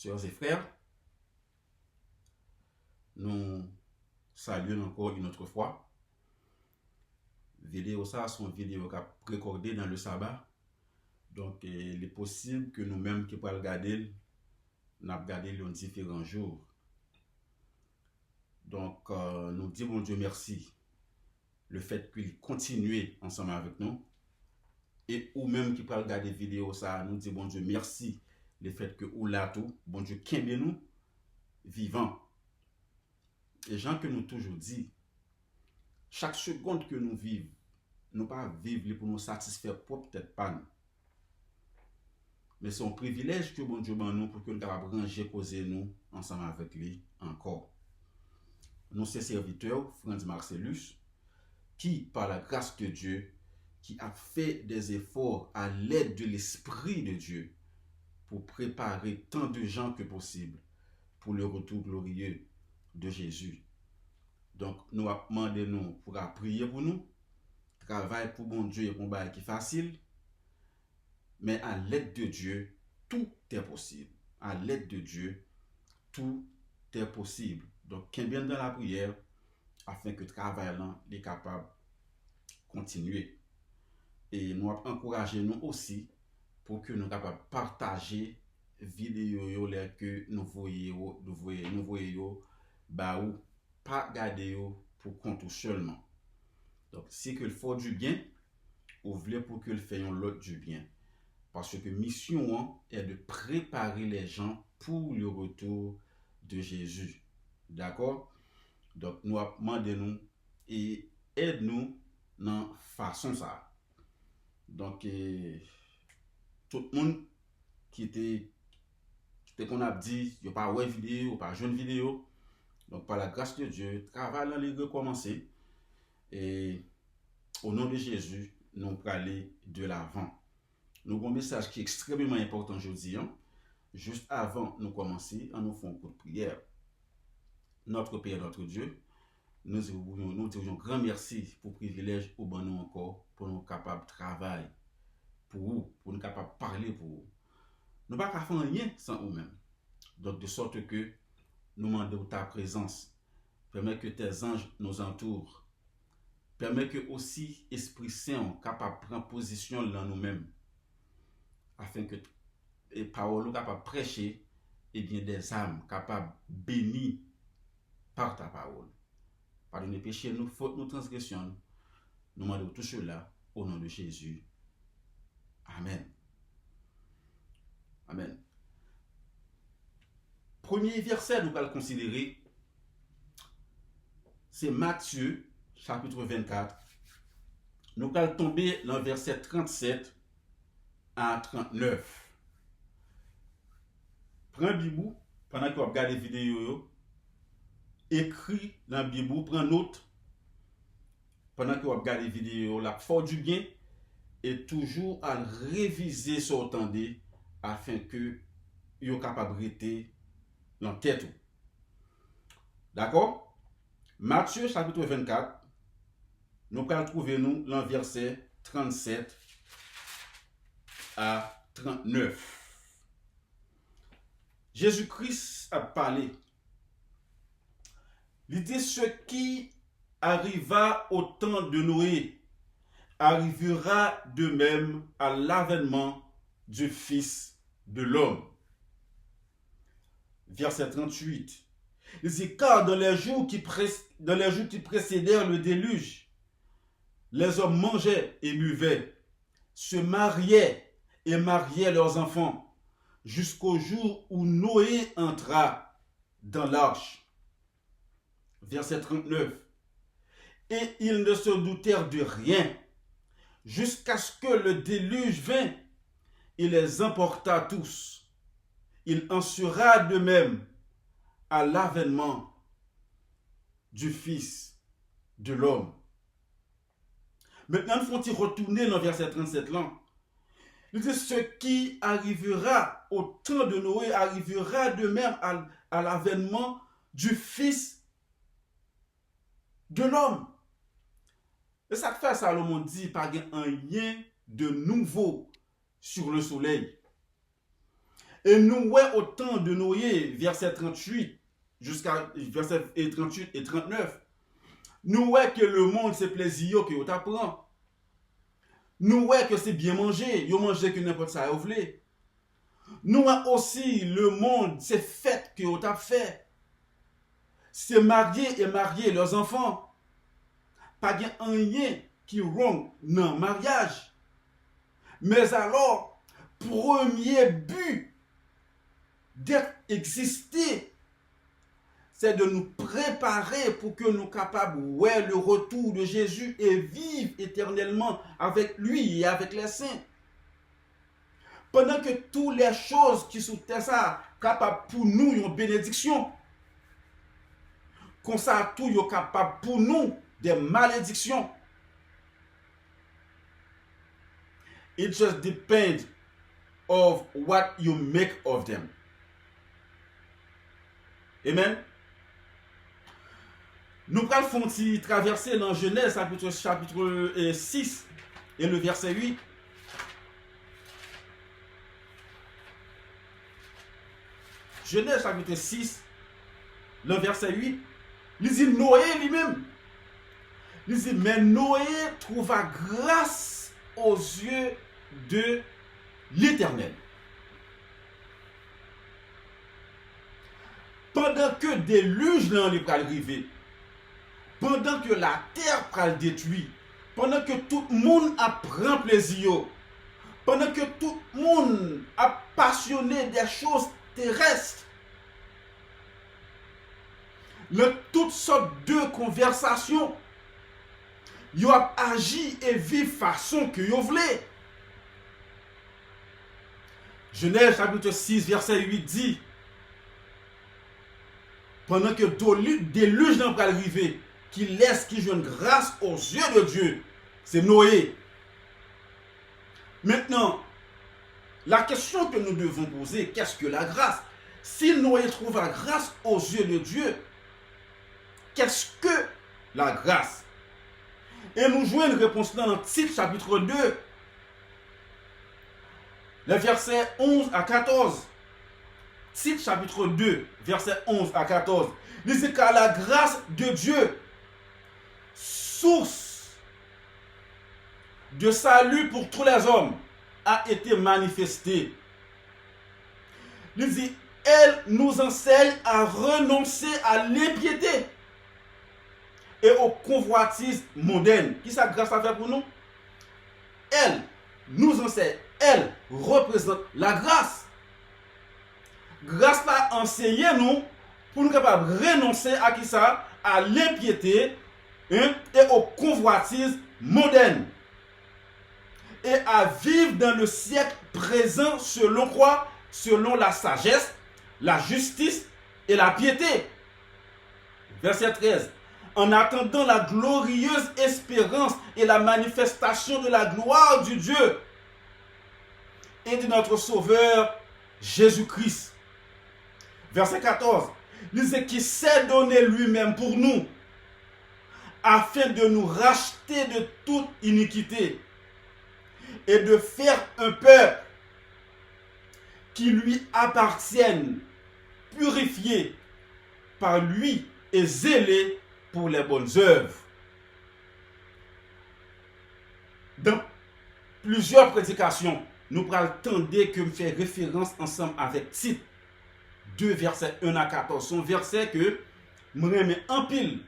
Sœurs et frères, nous saluons encore une autre fois. Vidéo ça, sont vidéos recordées dans le sabbat. Donc, il est possible que nous-mêmes qui pouvons regarder, nous regardé dans différents jours. Donc, nous disons Dieu merci le fait qu'il continue ensemble avec nous. Et ou même qui peut regarder vidéo ça, nous disons bon Dieu merci le fait que ou là tout, bon Dieu kembe nous vivants. Et gens que nous toujours dit, chaque seconde que nous vivons, nous pas vivre pour nous satisfaire propre tête pas nous. Mais c'est un privilège que bon Dieu ban nous pour que nous capable ranger causer nous ensemble avec lui encore. Nous sommes serviteurs, Franz Marcellus, qui par la grâce de Dieu, qui a fait des efforts à l'aide de l'Esprit de Dieu pour préparer tant de gens que possible pour le retour glorieux de Jésus. Donc, nous avons demandé nous pour prier pour nous, travailler pour bon Dieu et pour un qui est facile, mais à l'aide de Dieu, tout est possible. À l'aide de Dieu, tout est possible. Donc, qu'un bien dans la prière, afin que le travail est capable de continuer. Et nous encourager nous aussi pour que nous capables de partager vidéo que nous voyons bah ou pas garder pour compte seulement. Donc si que le faut du bien, ou voulez pour que le faisons l'autre du bien. Parce que mission est de préparer les gens pour le retour de Jésus. D'accord? Donc nous demandons nous et aide-nous dans façon ça. Donc tout le monde qui était qu'on a dit, il n'y a pas de vidéo, pas jeune vidéo. Donc par la grâce de Dieu, le travail là est recommencé. Et au nom de Jésus, nous allons aller de l'avant. Nous avons un message qui est extrêmement important aujourd'hui. Juste avant de commencer, nous faisons un coup de prière. Notre Père, notre Dieu, nous disons un grand merci pour le privilège au bon nous encore, pour nous capables de travailler pour vous, pour nous capables de parler pour vous. Nous ne pouvons pas faire rien sans vous-même. Donc, de sorte que nous demandons ta présence. Permets que tes anges nous entourent. Permets que aussi Esprit Saint capable de prendre position dans nous-mêmes. Afin que les paroles capables de prêcher et bien des âmes capables de bénir par ta parole. Pardonnez péché, nous, fautes, nous transgressions. Nous demandons tout cela au nom de Jésus. Amen. Amen. Premier verset, nous allons considérer, c'est Matthieu, chapitre 24. Nous allons tomber dans le verset 37 à 39. Prends la Bible, pendant que vous regardez la vidéo, écrit dans la Bible, prends note, pendant que vous regardez la vidéo, la fort du bien, et toujours à réviser ce que vous entendez, afin que vous soyez capable de rester dans la tête. D'accord? Matthieu chapitre 24, nous allons trouver nous dans le verset 37 à 39. Jésus-Christ a parlé. Il dit ce qui arriva au temps de Noé arrivera de même à l'avènement du Fils de l'homme. Verset 38. Il dit, car dans les jours qui précédèrent le déluge, les hommes mangeaient et buvaient, se mariaient et mariaient leurs enfants, jusqu'au jour où Noé entra dans l'arche. Verset 39. Et ils ne se doutèrent de rien, jusqu'à ce que le déluge vint et les emporta tous. Il en sera de même à l'avènement du Fils de l'homme. Maintenant, il faut retourner dans le verset 37 là. Il dit, ce qui arrivera au temps de Noé arrivera de même à l'avènement du Fils de l'homme. Et ça fait Salomon dit, pas un rien de nouveau sur le soleil. Et nous voyons au temps de Noé, verset 38 jusqu'à verset 38 et 39, nous voyons que le monde c'est plaisir que vous t'apprend. Nous voyons que c'est bien manger, vous mangez que n'importe ça vous voulez. Nous voyons aussi le monde c'est fête que vous t'as fait. C'est marier et marier leurs enfants. Pas de rien qui wrong dans le mariage. Mais alors, premier but d'être existé, c'est de nous préparer pour que nous soyons capables de voir le retour de Jésus et vivre éternellement avec lui et avec les saints. Pendant que toutes les choses qui sont ça capables pour nous une bénédiction, comme ça tout est capable pour nous des malédictions. It just depends of what you make of them. Amen. Nous allons traverser dans Genèse chapitre 6 et le verset 8. Genèse chapitre 6, le verset 8. Il dit Noé lui-même. Il dit, mais Noé trouva grâce aux yeux de l'Éternel. Pendant que déluge là les pral arriver, pendant que la terre pral détruire, pendant que tout le monde prend plaisir, pendant que tout le monde a passionné des choses terrestres, toutes sortes de conversations, ils ont agi et vivre façon que vous voulez. Genèse chapitre 6, verset 8 dit, pendant que déluge n'a pas arrivé, qui laisse qui joue grâce aux yeux de Dieu, c'est Noé. Maintenant, la question que nous devons poser, qu'est-ce que la grâce? Si Noé trouve la grâce aux yeux de Dieu, qu'est-ce que la grâce? Et nous jouons une réponse dans Tite chapitre 2, les versets 11 à 14. Tite chapitre 2, versets 11 à 14. Il dit qu'à la grâce de Dieu, source de salut pour tous les hommes, a été manifestée. Il dit, elle nous enseigne à renoncer à l'impiété et aux convoitises mondaines. Qui ça grâce à faire pour nous? Elle nous enseigne, elle représente la grâce. Grâce à enseigner nous pour nous capables de renoncer à qui ça? À l'impiété et aux convoitises mondaines. Et à vivre dans le siècle présent selon quoi? Selon la sagesse, la justice et la piété. Verset 13. En attendant la glorieuse espérance et la manifestation de la gloire du Dieu et de notre Sauveur Jésus-Christ. Verset 14. Il dit qui s'est donné lui-même pour nous afin de nous racheter de toute iniquité et de faire un peuple qui lui appartienne, purifié par lui et zélé pour les bonnes œuvres. Dans plusieurs prédications, nous prenons le temps que me fait référence ensemble avec Tite 2, versets 1 à 14. Son verset que je remets en pile,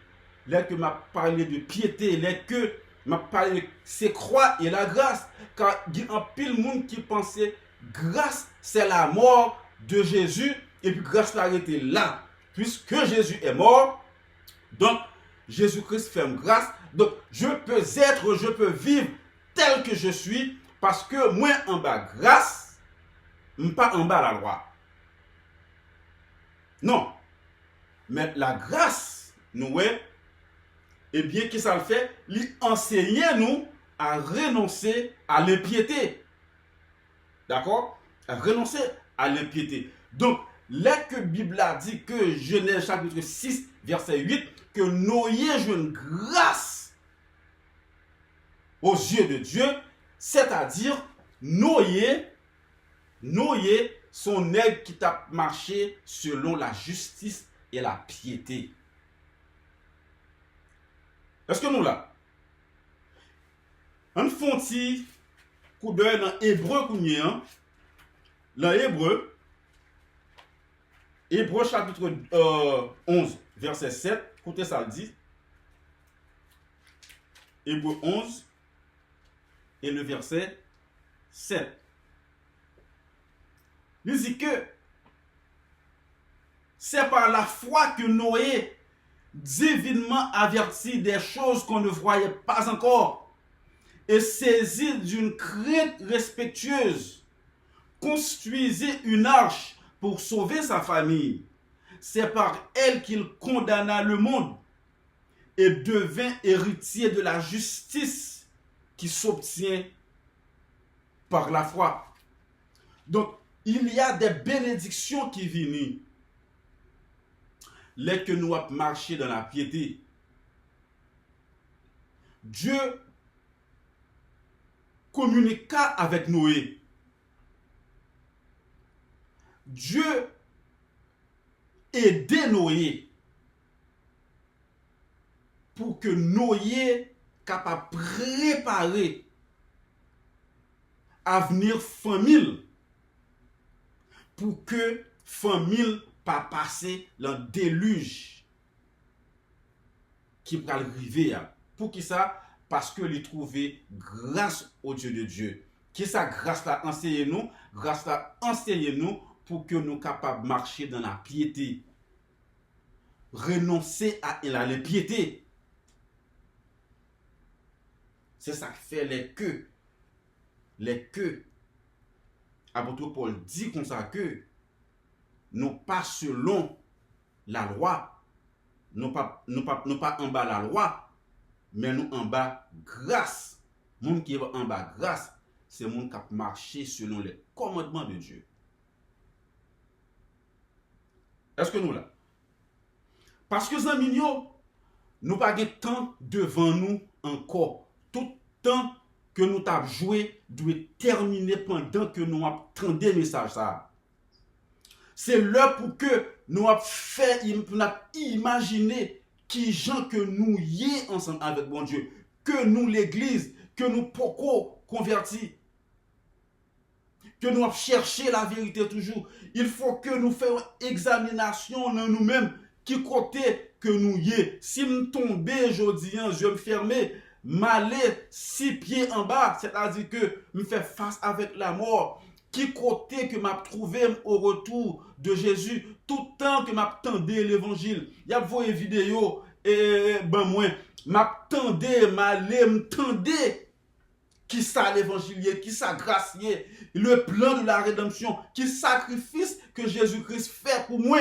là que m'a parlé de piété, là que m'a parlé de c'est croix et la grâce, car il y a un pile monde qui pensait grâce c'est la mort de Jésus et puis grâce l'arrêté là, puisque Jésus est mort, donc Jésus-Christ fait grâce, donc je peux vivre tel que je suis parce que moi en bas grâce, pas en bas la loi. Non, mais la grâce, nous, eh bien, qu'est-ce que ça le fait? Il enseigne nous à renoncer à l'impiété. D'accord? À renoncer à l'impiété. Donc, là que la Bible a dit que Genèse chapitre 6, verset 8, que Noé joue une grâce aux yeux de Dieu, c'est-à-dire Noé son nègre qui t'a marché selon la justice et la piété. Est-ce que nous là? On font petit coup d'œil dans Hébreu dans Hébreu chapitre 11 verset 7, écoutez ça le dit. Hébreu 11 et le verset 7. Il dit que c'est par la foi que Noé, divinement averti des choses qu'on ne voyait pas encore, et saisi d'une crainte respectueuse, construisit une arche pour sauver sa famille. C'est par elle qu'il condamna le monde et devint héritier de la justice qui s'obtient par la foi. Donc, il y a des bénédictions qui viennent. Les que nous avons marché dans la piété. Dieu communiqua avec Noé. Dieu aidait Noé pour que Noé capable de préparer avenir famille pour que famille pas passer le déluge qui va arriver. Pour qui ça? Parce que il trouvait grâce au Dieu de Dieu. Qui ça grâce là enseigne nous? Grâce là enseigne nous pour que nous capables de marcher dans la piété. Renoncer à la piété. C'est ça qui fait les queues. Les queues. Apôtre Paul dit comme ça que nous pas selon la loi. Nous pas en bas la loi, mais nous en bas grâce. Monde qui est en bas grâce, c'est monde qui a marché selon les commandements de Dieu. Est-ce que nous là? Parce que zami yo, nous pas de temps devant nous encore. Tout temps que nous t'a joué doit terminer pendant que nous attendons message ça. C'est l'heure pour que nous imaginer qui gens que nous y ensemble avec bon Dieu, que nous l'église, que nous pourquoi convertis, que nous chercher la vérité toujours. Il faut que nous fassions examination dans nous-mêmes qui côté que nous y est. Si nous tombons aujourd'hui, je me fermer, m'aller 6 pieds en bas, c'est-à-dire que me faire face avec la mort. Qui côté que m'a trouvé au retour de Jésus, tout temps que m'attendais l'évangile. Y a vos vidéos et ben moi m'attendais, m'attendais qui ça l'évangile, qui ça grâce, le plan de la rédemption, qui sacrifice que Jésus-Christ fait pour moi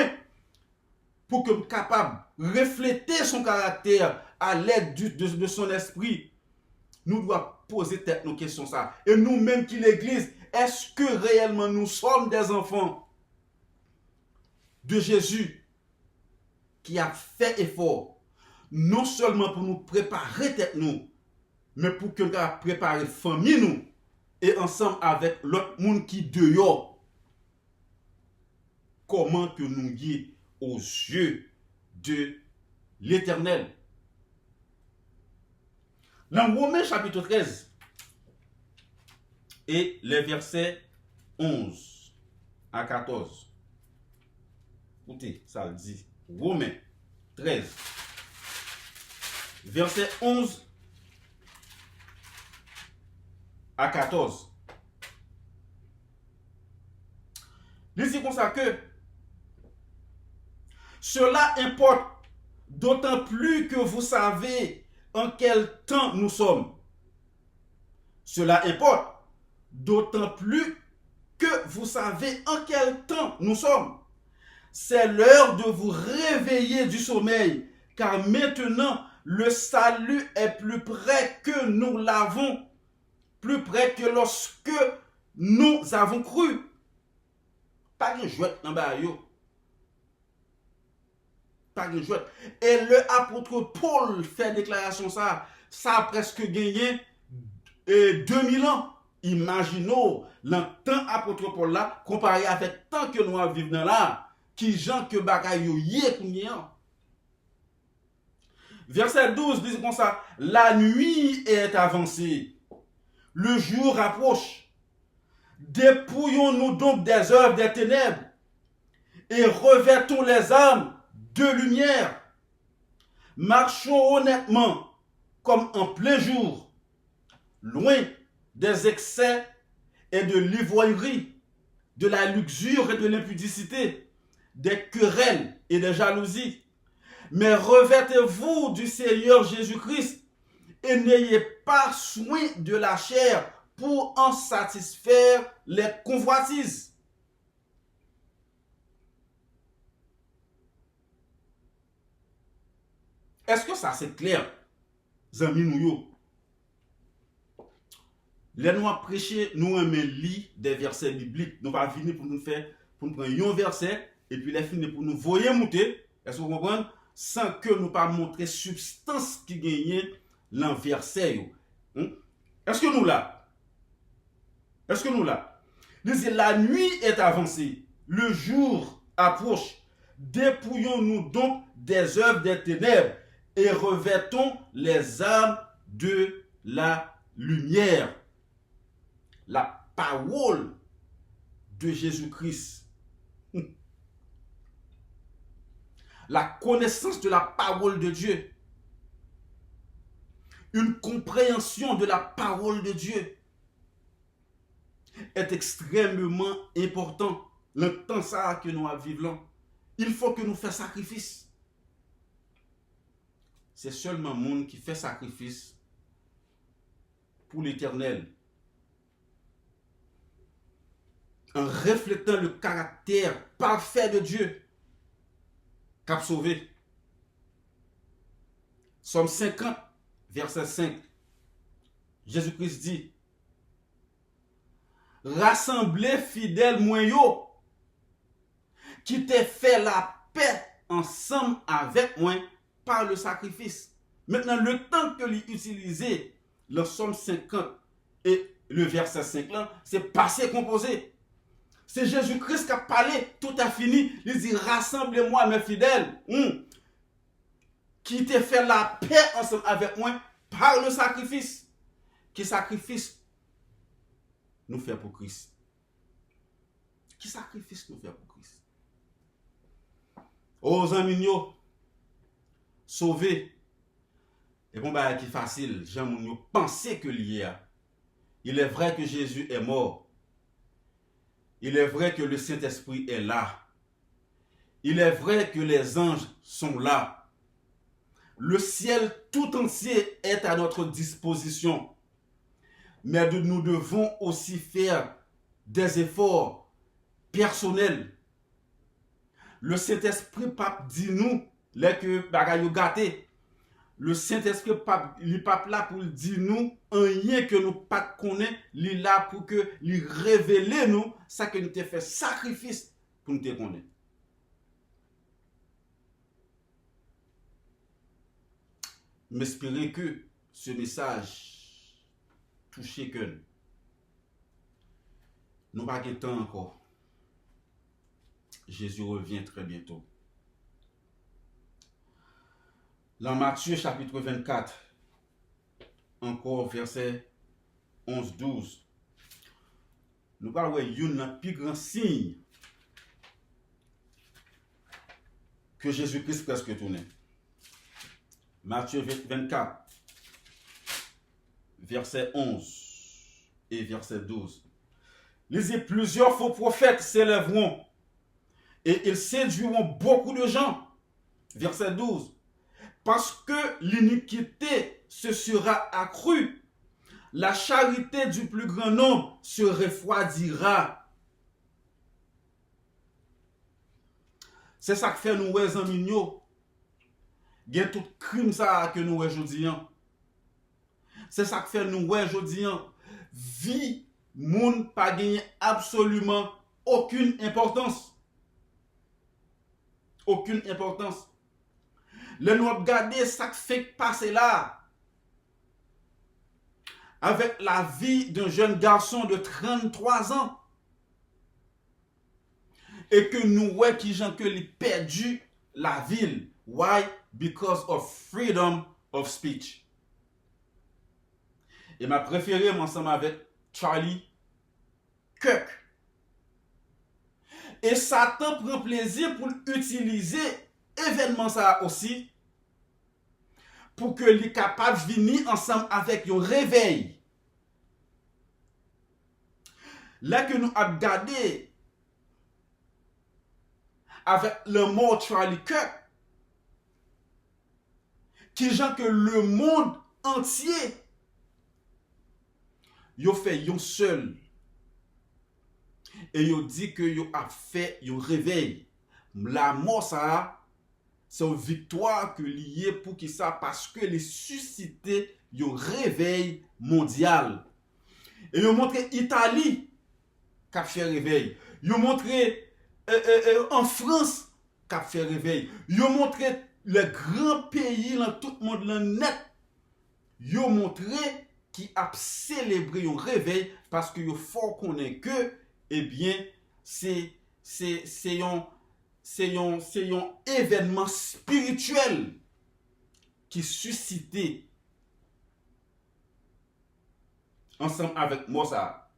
pour que je sois capable de refléter son caractère à l'aide de son esprit. Nous devons poser tête nos questions ça. Et nous-mêmes qui l'église, est-ce que réellement nous sommes des enfants de Jésus qui a fait effort, non seulement pour nous préparer tête nous, mais pour que nous préparer famille nous, et ensemble avec l'autre monde qui dehors, comment que nous y aux yeux de l'Éternel. Dans Romains chapitre 13 et les versets 11 à 14. Écoutez, ça le dit. Romains 13, verset 11 à 14. Il dit comme ça que cela importe d'autant plus que vous savez en quel temps nous sommes. Cela importe d'autant plus que vous savez en quel temps nous sommes. C'est l'heure de vous réveiller du sommeil, car maintenant le salut est plus près que nous l'avons, plus près que lorsque nous avons cru. Pas de jouet dans bas yo. Pas de jouet. Et le apôtre Paul fait déclaration ça a presque gagné 2000 ans. Imaginons le temps apôtre Paul là, comparé avec tant que nous vivons dans là, qui gens que bagay yo yé kounyen. Verset 12 dit comme ça, la nuit est avancée, le jour approche. Dépouillons-nous donc des œuvres des ténèbres et revêtons les armes de lumière. Marchons honnêtement comme en plein jour, loin des excès et de l'ivrognerie, de la luxure et de l'impudicité, des querelles et des jalousies. Mais revêtez-vous du Seigneur Jésus-Christ et n'ayez pas soin de la chair pour en satisfaire les convoitises. Est-ce que ça c'est clair, zami nou yo? Les nous prêcher, nous aimons lire des versets bibliques. Nous va venir pour nous faire, pour nous prendre un verset et puis les finir pour nous voyer monter. Est-ce que vous comprenez? Sans que nous pas montrer substance qui gagne dans le verset. Est-ce que nous là? Est-ce que nous là? La nuit est avancée, le jour approche. Dépouillons-nous donc des œuvres des ténèbres et revêtons les armes de la lumière. La parole de Jésus-Christ. La connaissance de la parole de Dieu. Une compréhension de la parole de Dieu est extrêmement important. Le temps ça que nous vivons, il faut que nous fassions sacrifice. C'est seulement le monde qui fait sacrifice pour l'éternel, en reflétant le caractère parfait de Dieu, qu'a sauvé. Somme 50, verset 5. Jésus-Christ dit, rassemblez fidèles moyens qui te fait la paix ensemble avec moi par le sacrifice. Maintenant, le temps que l'utiliser, le Somme 50 et le verset 5 là, c'est passé composé. C'est Jésus-Christ qui a parlé, tout a fini. Il dit, rassemblez-moi mes fidèles, qui te fait la paix ensemble avec moi par le sacrifice. Quel sacrifice nous fait pour Christ? Quel sacrifice nous fait pour Christ? Aux amis, sauver. Et bon, bah, qui facile. J'aime penser que l'il y a. Il est vrai que Jésus est mort. Il est vrai que le Saint-Esprit est là. Il est vrai que les anges sont là. Le ciel tout entier est à notre disposition. Mais nous devons aussi faire des efforts personnels. Le Saint-Esprit pape dit nous, les que bagay gâté. Le Saint-Esprit il pape là pour dire nous rien que nous pas connaît, il là pour que il révéler nous ça que nous te fait sacrifice pour nous te connaître. M'espérer que ce message touche que nous pas de temps encore. Jésus revient très bientôt. Dans Matthieu chapitre 24, encore verset 11-12, nous parlons d'un plus grand signe que Jésus-Christ presque tourné. Matthieu 24, verset 11 et verset 12. Lisez, plusieurs faux prophètes s'élèveront et ils séduiront beaucoup de gens. Verset 12. Parce que l'iniquité se sera accrue, la charité du plus grand nombre se refroidira. C'est ça que fait nous les amis nous. Il y a tout crime ça que nous aujourd'hui. C'est ça que fait nous aujourd'hui. Vie moun pas gagné absolument aucune importance. Aucune importance. Le nous regarder ça que fait passer là. avec la vie d'un jeune garçon de 33 ans. Et que nous voyons qui gens que lui perdu la ville. Why? Because of freedom of speech. Et ma préférée ensemble avec Charlie Kirk. Et Satan prend plaisir pour utiliser événement ça aussi pour que les capables venir ensemble avec un réveil. Là que nous avons gardé avec le mot Charlie Kirk, qui gens que le monde entier yo fait yon seul et yo dit que yo a fait yon réveil. La mort ça c'est une victoire que lié pour qui ça parce que les suscité yon réveil mondial. Et yo montré Italie qui a fait réveil. Yo montré en France qui a fait réveil. Yo montré le grand pays dans tout le monde net. Yo montré qui a célébré un réveil parce que yo faut connaître que eh bien c'est un événement spirituel qui suscité ensemble avec moi ça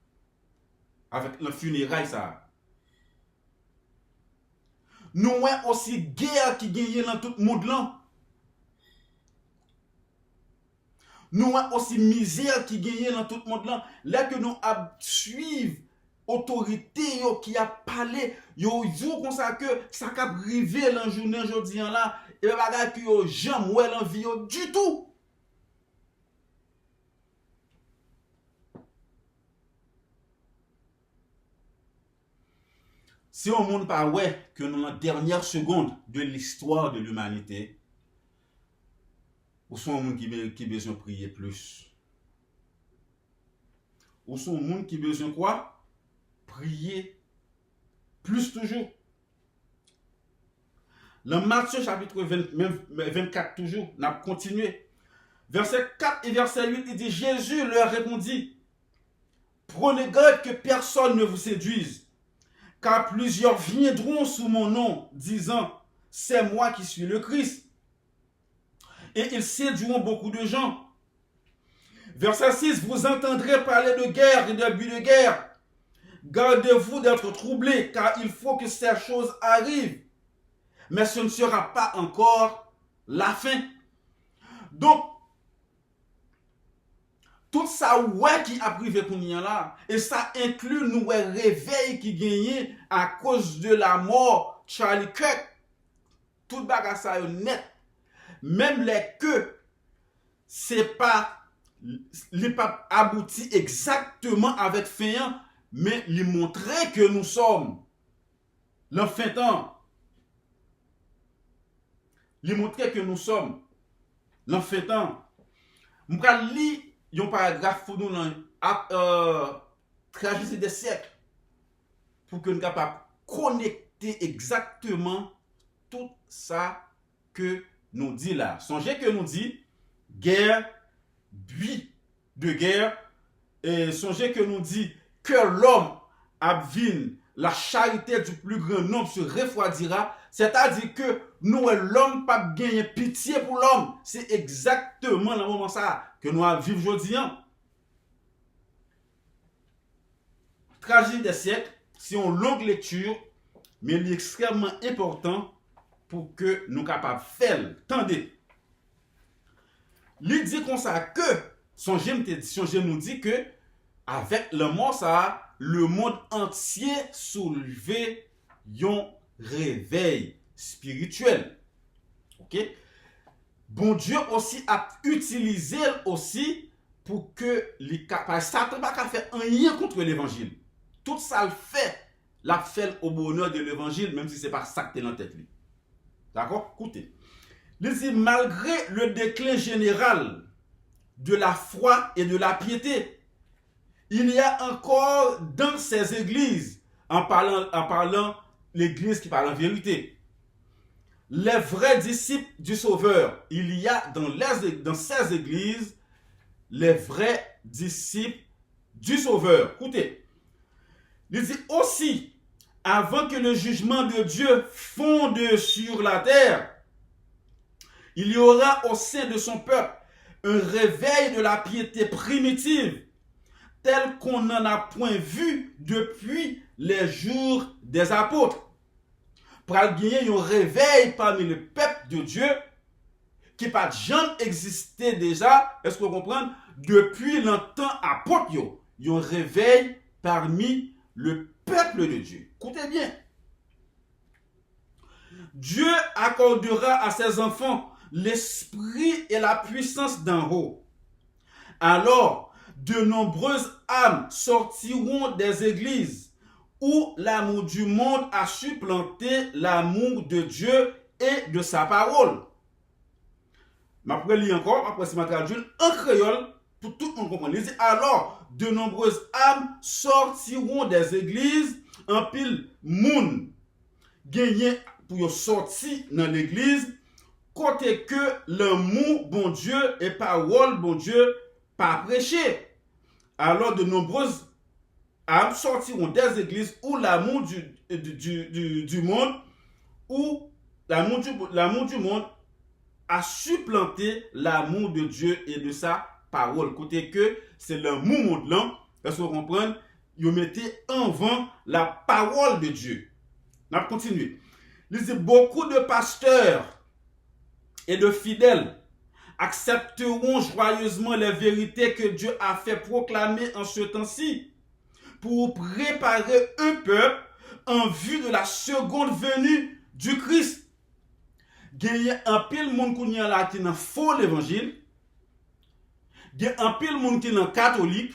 avec le funérail ça. Nous avons aussi guerre qui gagne dans tout le monde là. Nous avons aussi misère qui gagne dans tout le monde là. Là que nous suivons autorité qui a parlé, yo dit comme ça que ça cap river dans journée aujourd'hui là et bagay que yo jamais ouais dans vie du tout. Si on monde pas ouais que nous dans la dernière seconde de l'histoire de l'humanité, ou sont monde qui besoin prier plus. Ou sont monde qui besoin quoi? Prier plus toujours. Dans Matthieu chapitre 24 toujours, n'a continué. Verset 4 et verset 8, il dit Jésus leur répondit: prenez garde que personne ne vous séduise. Car plusieurs viendront sous mon nom, disant, c'est moi qui suis le Christ. Et ils séduiront beaucoup de gens. Verset 6, vous entendrez parler de guerre et de but de guerre. Gardez-vous d'être troublés, car il faut que ces choses arrivent. Mais ce ne sera pas encore la fin. Donc, tout ça ouais qui a privé pour nous là et ça inclut nous réveil qui gagné à cause de la mort Charlie Kirk. Tout bagage ça net. Même les que c'est pas les pas abouti exactement avec fin mais lui montrer que nous sommes l'enfin temps. Lui montrer que nous sommes l'enfin temps. M'ka li yon paragraphe pour nous dans tragédie des siècles pour que nous soyons capables de connecter exactement tout ça que nous dit là. Songez que nous dit guerre, but de guerre, et songez que nous dit que l'homme abvine, la charité du plus grand nombre se refroidira, c'est-à-dire que nous, l'homme, pas gagner pitié pour l'homme. C'est exactement le moment ça que nous vivons aujourd'hui. Tragédie des siècles, c'est une longue lecture, mais il est extrêmement important pour que nous soyons capables de faire. Attendez. Il dit comme ça que, son j'aime nous dit que, avec le mot ça, le monde entier soulevé un réveil spirituel. Ok? Bon Dieu aussi a utilisé aussi pour que les capables. Satan n'a pas fait rien contre l'évangile. Tout ça le fait. L'a fait au bonheur de l'évangile, même si ce n'est pas ça que tu es dans la tête. D'accord? Écoutez. Il dit malgré le déclin général de la foi et de la piété, il y a encore dans ces églises, en parlant l'église qui parle en vérité, les vrais disciples du Sauveur. Il y a dans ces églises les vrais disciples du Sauveur. Écoutez, il dit aussi, avant que le jugement de Dieu fonde sur la terre, il y aura au sein de son peuple un réveil de la piété primitive, tel qu'on n'en a point vu depuis les jours des apôtres. Pour gagner un réveil parmi le peuple de Dieu qui n'a pas jamais existé déjà, est-ce que vous comprenez? Depuis longtemps apôtre, il y a un réveil parmi le peuple de Dieu. Écoutez bien. Dieu accordera à ses enfants l'esprit et la puissance d'en haut. Alors, de nombreuses âmes sortiront des églises où l'amour du monde a supplanté l'amour de Dieu et de sa parole. Je vais lire encore, après c'est ma traduction en créole pour tout le monde comprendre. Il dit alors, de nombreuses âmes sortiront des églises en pile moun gagné pour sortir dans l'église côté que l'amour bon Dieu et parole bon Dieu pas prêché. Alors de nombreuses âmes sortiront des églises où l'amour du monde où l'amour du monde a supplanté l'amour de Dieu et de sa parole. Côté que c'est l'amour monde là, parce que vous comprenez, ils mettaient en avant la parole de Dieu. On va continuer. Il dit beaucoup de pasteurs et de fidèles accepteront joyeusement les vérités que Dieu a fait proclamer en ce temps-ci pour préparer un peuple en vue de la seconde venue du Christ. Il y a un pile monde qui est dans faux l'évangile. Il y a un pile monde qui est dans catholique.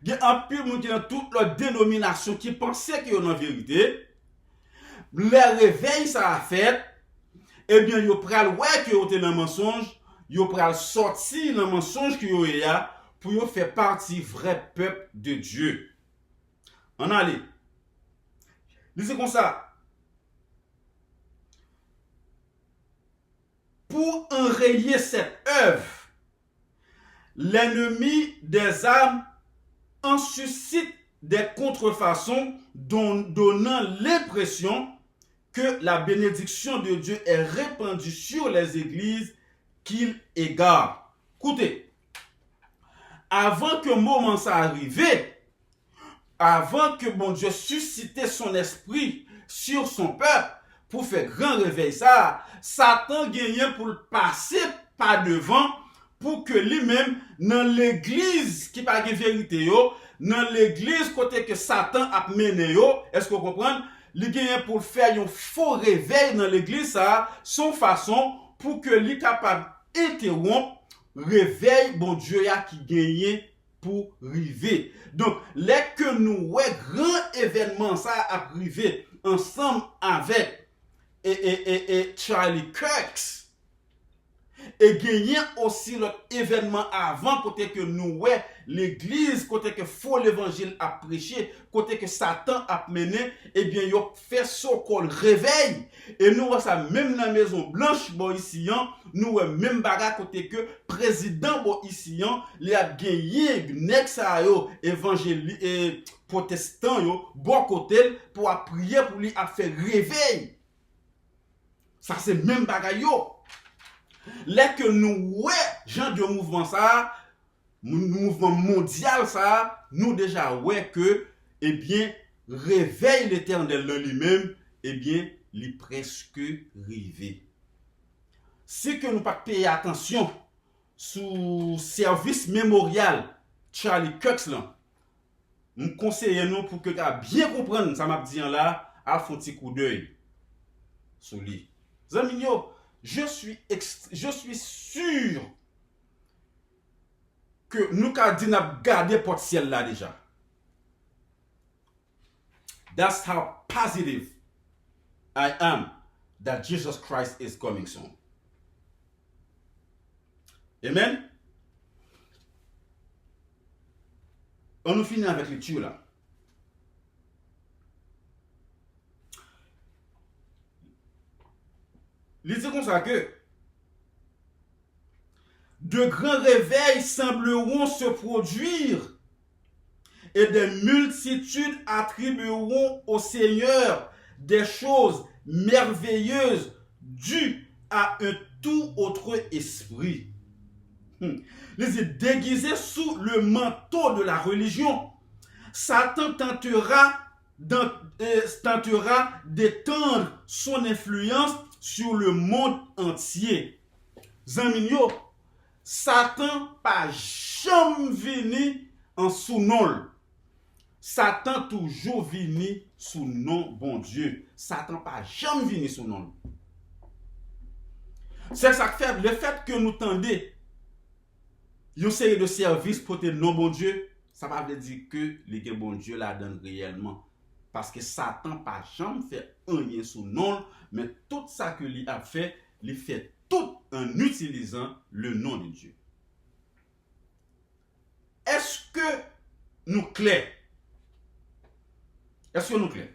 Il y a un pile monde qui est dans toute leur dénomination qui pensait qu'il y a une vérité. Le réveil ça a fait. Eh bien, il y a pral ouais que vous êtes dans le mensonge. Il y a pral sortir dans le mensonge que vous êtes pour faire partie vrai peuple de Dieu. On allez. Lisez comme ça. Pour enrayer cette œuvre, l'ennemi des âmes en suscite des contrefaçons donnant l'impression que la bénédiction de Dieu est répandue sur les églises qu'il égare. Écoutez, avant que le moment ça arrive, avant que bon Dieu suscite son esprit sur son peuple, pour faire grand réveil ça, Satan gagne pour le passer par devant pour que lui-même dans l'église qui pas de vérité dans l'église côté que Satan a mené est-ce que vous comprenez? Il gagne pour faire un faux réveil dans l'église ça, son façon pour que lui capable interrompre réveil bon Dieu a qui gagne pour arriver. Donc, les que nous ouais grand événement ça a arrivé ensemble avec et Charlie Kirk et gagner aussi l'autre événement avant côté que nous ouais l'église côté que faux l'évangile a prêché côté que Satan a mené et bien il fait son col réveil et nous voit ça même dans la Maison Blanche bon ici nous ouais même bagarre côté que président bon ici il a gagné next yo évangile et protestant yo bon côté pour prier pour lui a faire réveil. Ça c'est même bagaille yo. Là que nous ouais genre de mouvement ça, mouvement mondial ça, nous déjà ouais que eh bien réveil l'Éternel en lui-même, eh bien il est presque arrivé. Si que nous pas payer attention sous service mémorial Charlie Kirk là, nous conseillons nous pour que tu bien comprendre ça m'a dit là, à font petit coup d'œil sur lui. Amis, je suis sûr que nous avons gardé porte ciel là déjà. That's how positive I am that Jesus Christ is coming soon. Amen. On nous finit avec l'étude là. Il dit comme ça que de grands réveils sembleront se produire et des multitudes attribueront au Seigneur des choses merveilleuses dues à un tout autre esprit. Les déguisés sous le manteau de la religion, Satan tentera d'étendre son influence sur le monde entier. Zanminyo, Satan pas jamais venu en sous-nom. Satan toujours venu sous nom bon Dieu. Satan pas jamais venu sous nom. C'est ça que fait le fait que nous tendons une série de services pour te non bon Dieu, ça va veut dire que les bon Dieu la donne réellement. Parce que Satan pas jamais fait rien sous nom, mais tout ça que lui a fait, il fait tout en utilisant le nom de Dieu. Est-ce que nous clairs? Est-ce que nous clairs?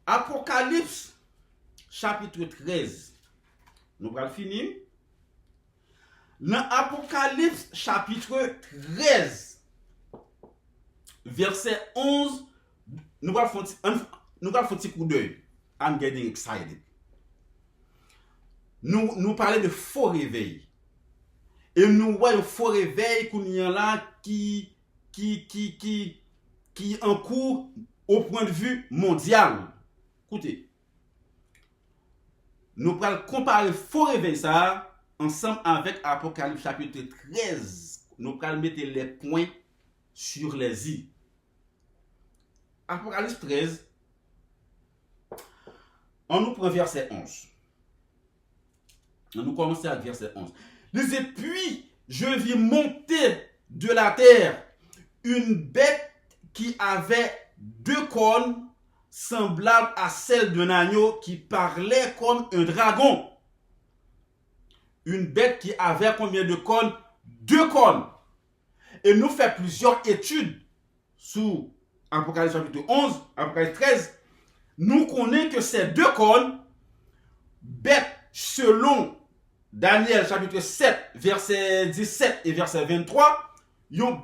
Apocalypse, chapitre 13. Nous allons finir. Dans Apocalypse, chapitre 13, verset 11, nous allons faire un petit coup d'œil. I'm getting excited. Nous parlons de faux réveil. Et nous voyons le faux réveil qu'on y a là qui en cours au point de vue mondial. Écoutez, nous allons comparer le faux réveil ça ensemble avec Apocalypse chapitre 13. Nous allons mettre les points sur les i. Apocalypse 13, on nous prend verset 11. Nous commençons avec verset 11. Et puis, je vis monter de la terre une bête qui avait 2 cornes semblables à celle d'un agneau qui parlait comme un dragon. Une bête qui avait combien de cornes? 2 cornes. Et nous faisons plusieurs études sur Apocalypse chapitre 11, Apocalypse 13. Nous connaissons que ces 2 cornes, bêtes selon Daniel chapitre 7, verset 17 et verset 23, yon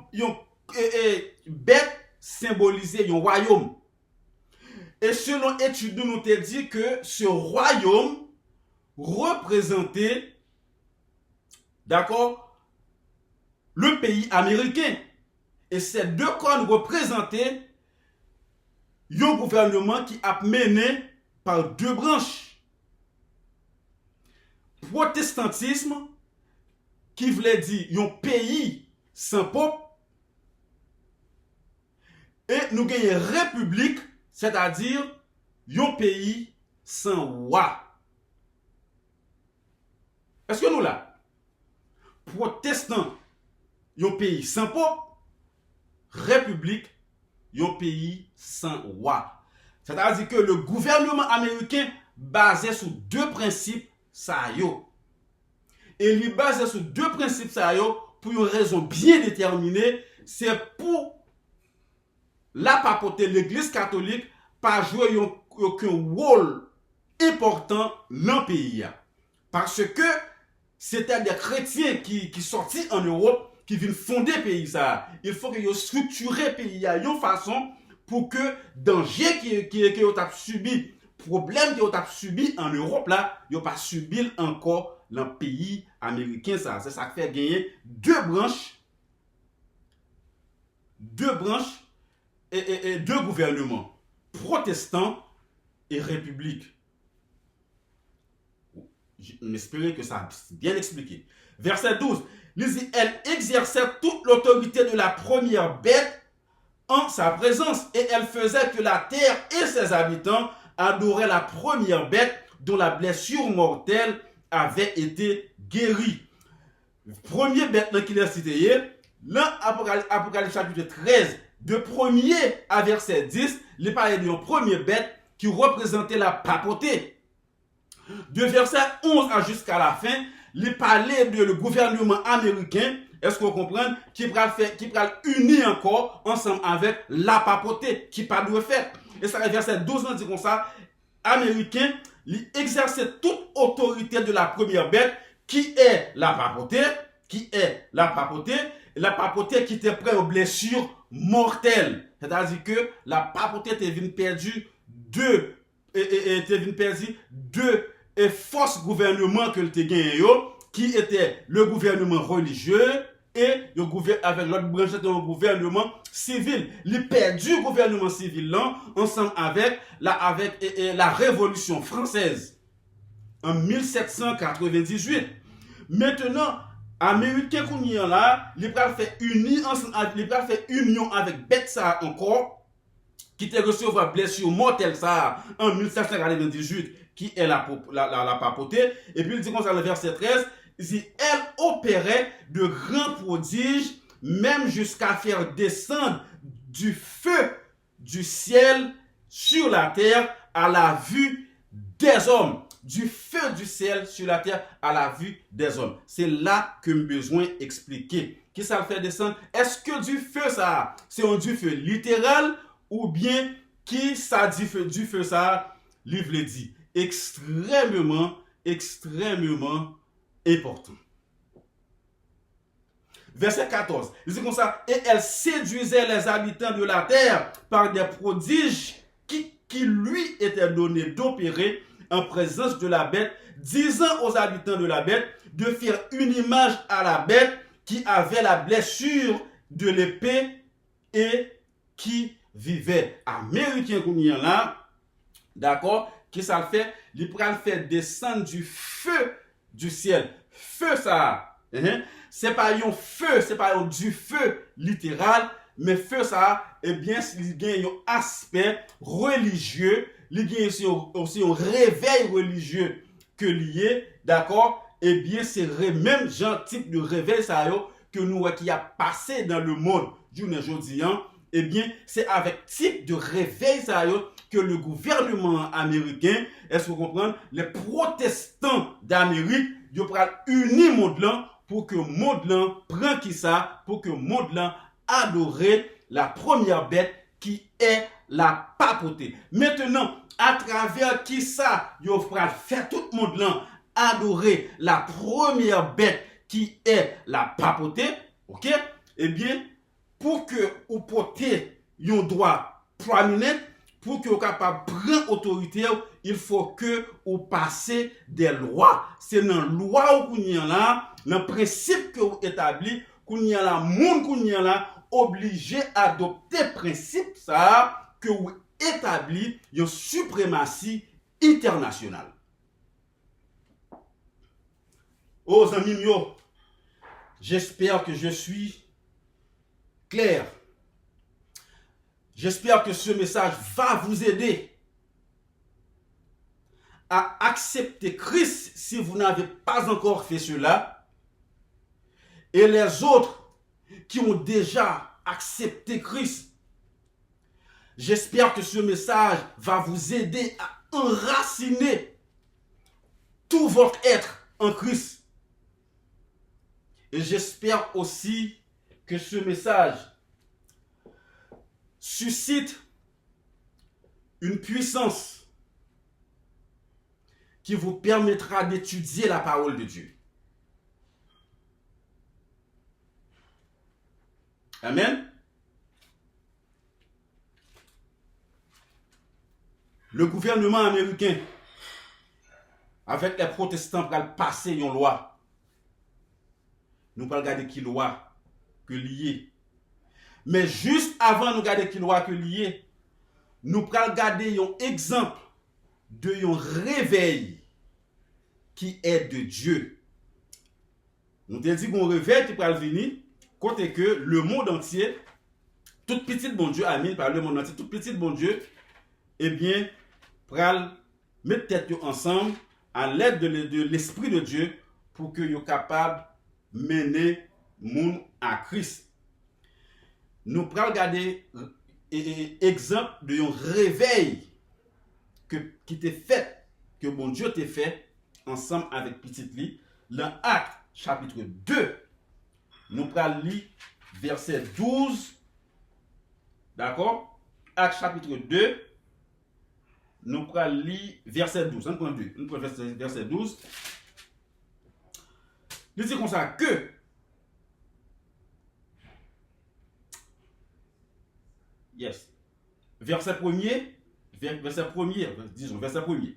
bête symbolisé un royaume. Et selon études, nous te dit que ce royaume représentait, d'accord, le pays américain. Et ces 2 cornes représentaient un gouvernement qui a mené par 2 branches. Protestantisme, qui voulait dire un pays sans peuple, et nous gagnons république, c'est-à-dire un pays sans roi. Est-ce que nous là? Protestant, un pays sans peuple, république, un pays sans roi. C'est-à-dire que le gouvernement américain basé sur 2 principes ça yo. Et il basé sur 2 principes ça yo pour une raison bien déterminée, c'est pour la papauté, l'église catholique, pas jouer aucun rôle important dans le pays. Parce que c'était des chrétiens qui sortis en Europe, qui viennent fonder le pays. Ça. Il faut qu'ils structurent le pays de façon pour que danger qui ont subi, problème qui ont subi en Europe, là, ils n'ont pas subi encore dans le pays américain. Ça. C'est ça qui fait gagner 2 branches et 2 gouvernements, protestants et république. J'espère que ça a bien expliqué. Verset 12. Elle exerçait toute l'autorité de la première bête en sa présence. Et elle faisait que la terre et ses habitants adoraient la première bête dont la blessure mortelle avait été guérie. Premier bête qu'il a cité, dans Apocalypse chapitre 13, de 1er à verset 10, il parlait d'une première bête qui représentait la papauté. De verset 11 à jusqu'à la fin, il parlait de le gouvernement américain, est-ce que vous comprenez, qui va unir encore ensemble avec la papauté, qui pas de fait. Et ça, verset 12, on dit comme ça, américain, il exerçait toute autorité de la première bête Qui est la papauté? Qui est la papauté? La papauté qui était prête aux blessures mortelles. C'est-à-dire que la papauté était venue perdue deux forces gouvernement que le te gagné, qui était le gouvernement religieux et avec l'autre branche de gouvernement civil. Il perdu le gouvernement civil là ensemble avec la Révolution française en 1798. Maintenant, Américain qu'on y là, il va faire union avec bête ça encore, qui te recevoir blessure mortelle ça en 1798, qui est la papauté. Et puis il dit comme ça, le verset 13, il dit, elle opérait de grands prodiges, même jusqu'à faire descendre du feu du ciel sur la terre à la vue des hommes. Du feu du ciel sur la terre à la vue des hommes. C'est là que j'ai besoin d'expliquer. Qui ça le fait descendre? Est-ce que du feu ça, c'est un du feu littéral ou bien qui ça dit du feu ça, livre le dit. Extrêmement important. Verset 14, il dit comme ça, et elle séduisait les habitants de la terre par des prodiges qui lui étaient donnés d'opérer en présence de la bête, disant aux habitants de la bête de faire une image à la bête qui avait la blessure de l'épée et qui vivait. Américain qu'on y en a, d'accord, qui ça le fait? Il prend le fait descendre du feu du ciel. Feu ça, c'est pas un feu, c'est pas du feu littéral, mais feu ça, eh bien, il y a un aspect religieux, il y a aussi un réveil religieux que lié, d'accord? Eh bien, c'est même genre type de réveil ça que nous qui a passé dans le monde d'aujourd'hui, eh bien, c'est avec type de réveil ça que le gouvernement américain, est-ce que vous comprenez, les protestants d'Amérique, ils prennent unir le monde là pour que le monde là prenne qui ça, pour que le monde là adorer la première bête qui est la papauté. Maintenant, à travers qui ça, il va faire tout le monde là adorer la première bête qui est la papauté, ok? Eh bien, pour que vous portez un droit prominent, pour que vous soyez capable de prendre autorité, il faut que vous passez des lois. C'est dans la loi que vous avez là, le principe que vous établissez, que vous avez là, monde que vous avez là, obligé d'adopter le principe ça, que vous établissez une suprématie internationale. Oh, amis, j'espère que je suis clair. J'espère que ce message va vous aider à accepter Christ si vous n'avez pas encore fait cela. Et les autres qui ont déjà accepté Christ, j'espère que ce message va vous aider à enraciner tout votre être en Christ. Et j'espère aussi que ce message suscite une puissance qui vous permettra d'étudier la parole de Dieu. Amen. Le gouvernement américain, avec les protestants, va passer une loi. Nous allons regarder qui loi que lié. Mais juste avant de regarder qui loi que lié, nous allons regarder un exemple de un réveil qui est de Dieu. Nous avons dit qu'on réveil qui peut venir, côté que le monde entier, toute petite bon Dieu, amen, par le monde entier, toute petite bon Dieu, eh bien, pral mettre tête ensemble à l'aide de l'Esprit de Dieu pour que soient capables de mener monde à Christ. Nous pral regarder exemple de un réveil qui t'est fait, que bon Dieu t'a fait ensemble avec petite lit, dans Actes chapitre 2. Nous pral lire verset 12. D'accord? Actes chapitre 2. Nous pral lire verset 12. On prend verset 12. Il dit comme ça que verset 1er, verset 1er,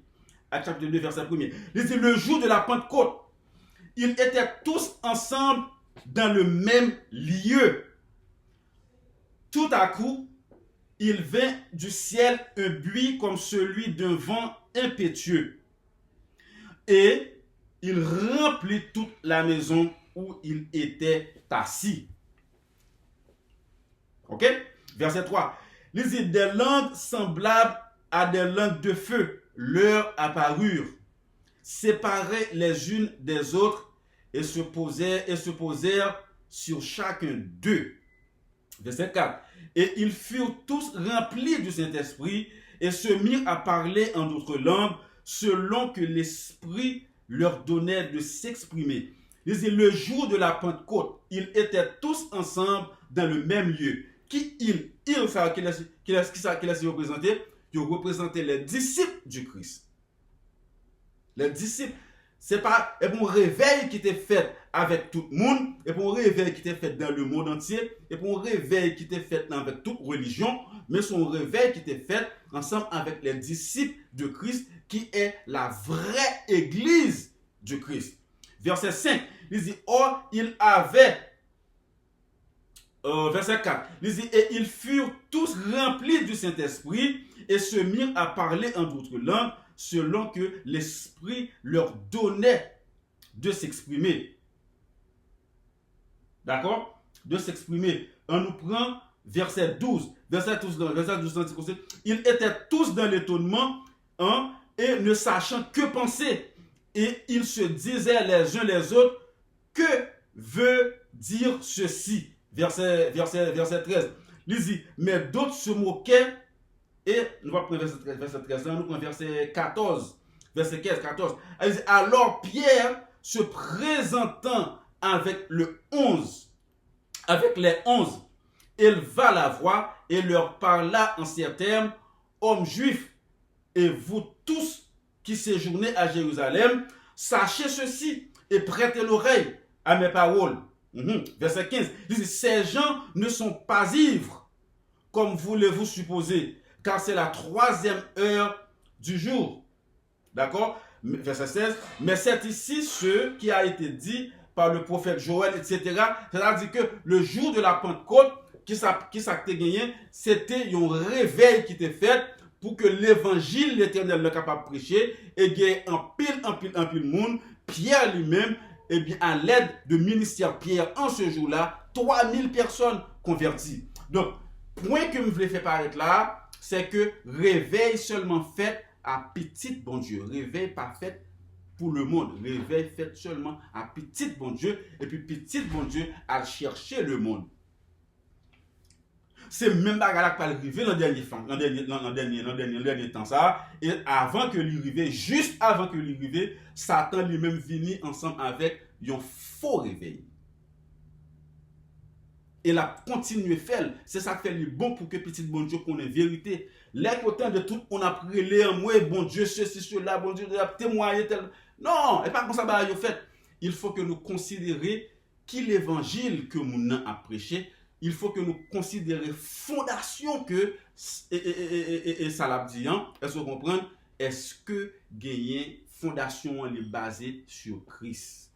Acte chapitre 2, verset 1er. Il dit le jour de la Pentecôte, ils étaient tous ensemble dans le même lieu. Tout à coup, il vint du ciel un bruit comme celui d'un vent impétueux. Et il remplit toute la maison où il était assis. Ok? Verset 3. Il dit des langues semblables à des langues de feu leur apparurent, séparées les unes des autres, et se posèrent sur chacun d'eux. Verset 4. Et ils furent tous remplis du Saint-Esprit et se mirent à parler en d'autres langues selon que l'Esprit leur donnait de s'exprimer. Il dit, le jour de la Pentecôte, ils étaient tous ensemble dans le même lieu. Qui ça qui laisse représenter? Ils représentaient les disciples du Christ. Les disciples, c'est pas un réveil qui était fait avec tout le monde, et pour un réveil qui était fait dans le monde entier, et pour un réveil qui était fait avec toute religion, mais son réveil qui était fait ensemble avec les disciples de Christ, qui est la vraie église du Christ. Verset 5, il dit, or, il avait, verset 4, il dit, et ils furent tous remplis du Saint-Esprit, et se mirent à parler en d'autres langues, selon que l'Esprit leur donnait de s'exprimer. D'accord? De s'exprimer. On nous prend verset 12. Verset 12, ils étaient tous dans l'étonnement, hein, et ne sachant que penser. Et ils se disaient les uns les autres, que veut dire ceci? Verset 13. Lisez, mais d'autres se moquaient. Et nous allons prendre verset 13, nous prenons verset 14. Verset 15, 14. Alors Pierre, se présentant avec les 11, éleva la voix et leur parla en ces termes, hommes juifs, et vous tous qui séjournez à Jérusalem, sachez ceci et prêtez l'oreille à mes paroles. Verset 15. Il dit, ces gens ne sont pas ivres, comme vous le vous supposez, car c'est la 3e heure du jour. D'accord? Verset 16. Mais c'est ici ce qui a été dit par le prophète Joël, etc. C'est-à-dire que le jour de la Pentecôte, qui s'est gagné, c'était un réveil qui était fait pour que l'évangile l'Éternel soit capable de prêcher et gagner en pile monde. Pierre lui-même, et bien à l'aide de ministère Pierre en ce jour-là, 3000 personnes converties. Donc, point que je voulais faire paraître là, c'est que réveil seulement fait à petit bon Dieu. Réveil pas fait pour le monde. Réveil fait seulement à petit bon Dieu. Et puis petit bon Dieu à chercher le monde. C'est même bagarre qui va arriver dans le dernier temps ça. Et avant que l'arrivée, juste avant que l'arrivée, Satan lui-même venu ensemble avec un faux réveil. Et la continuer faire, c'est ça qui fait le bon pour que petit bon Dieu connaisse vérité. Les côtés de tout, on a prélé en moi, bon Dieu, ceci, cela, bon Dieu, a témoigné tel. Non, et pas comme ça, bah, fait. Il faut que nous considérions qui l'évangile que nous avons prêché. Il faut que nous considérions fondation que, et ça l'a dit, hein, est-ce que vous comprenez? Est-ce que gagner fondation est basée sur Christ?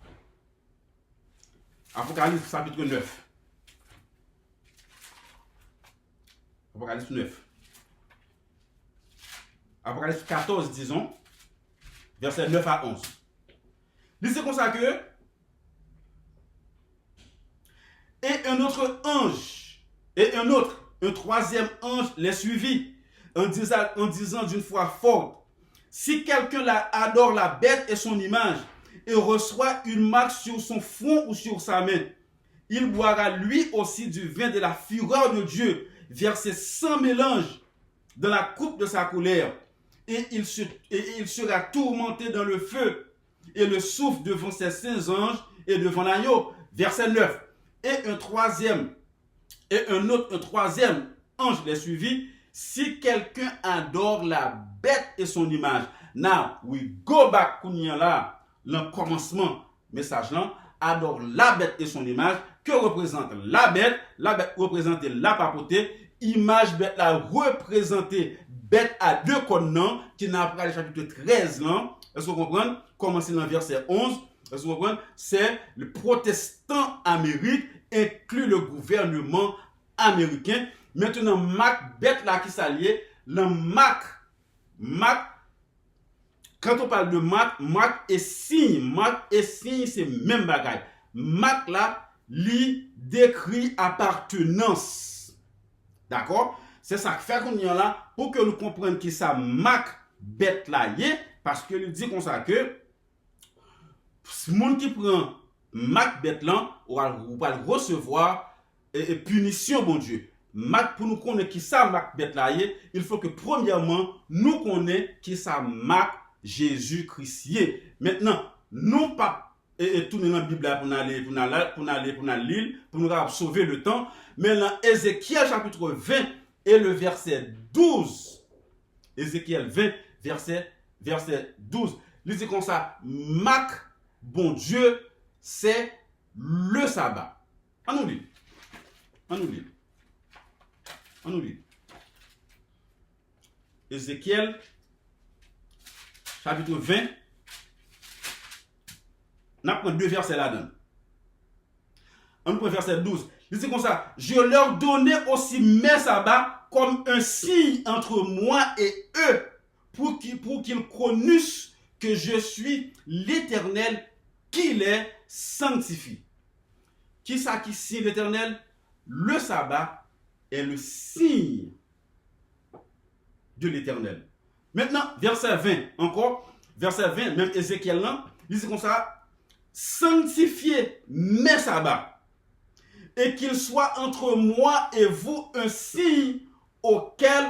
Apocalypse chapitre 9. Apocalypse 9. Apocalypse 14, disons, versets 9 à 11. Lisez comme ça que et un autre ange, un troisième ange les suivit en disant d'une voix forte, si quelqu'un adore la bête et son image et reçoit une marque sur son front ou sur sa main, il boira lui aussi du vin de la fureur de Dieu, versé sans mélange dans la coupe de sa colère, et il sera tourmenté dans le feu et le souffle devant ses saints anges et devant l'agneau. Verset 9. Et un troisième ange les suivit. Si quelqu'un adore la bête et son image. Now, we go back là, le commencement, message là, adore la bête et son image. Que représente la bête? La bête représente la papauté. Image bête là représentée bête à deux contenants qui n'a pas le chapitre 13 là. Est-ce que vous comprenez? Commencez dans le verset 11. Est-ce que vous comprenez? C'est le protestant Amérique inclut le gouvernement américain. Maintenant, Mac bête là qui s'allie, le Mac, quand on parle de Mac est signe, c'est même bagaille. Mac là, lui décrit appartenance. D'accord? C'est ça que fait qu'on y a là, pour que nous comprenions qui ça Mac bête là y est, parce que lui dit comme ça que, le monde qui prend Mac bête là, va recevoir punition, bon Dieu. Pour nous connaître qui ça Mac bête là y est, il faut que premièrement, nous connaissions qui ça Mac Jésus-Christ. Maintenant, non pas tourner dans la Bible pour nous lire, pour nous sauver le temps. Mais dans Ézéchiel chapitre 20 et le verset 12, Ézéchiel 20, verset 12, il dit comme ça, Mac, bon Dieu, c'est le sabbat. On nous lit. Ézéchiel chapitre 20, on prend deux versets là-dedans. On prend verset 12. Il dit comme ça, je leur donnais aussi mes sabbats comme un signe entre moi et eux, pour qu'ils connussent que je suis l'Éternel qui les sanctifie. Qui ça qui signe l'Éternel? Le sabbat est le signe de l'Éternel. Maintenant, verset 20, encore, verset 20, même Ézéchiel là, il dit comme ça, sanctifiez mes sabbats, et qu'il soit entre moi et vous un signe auquel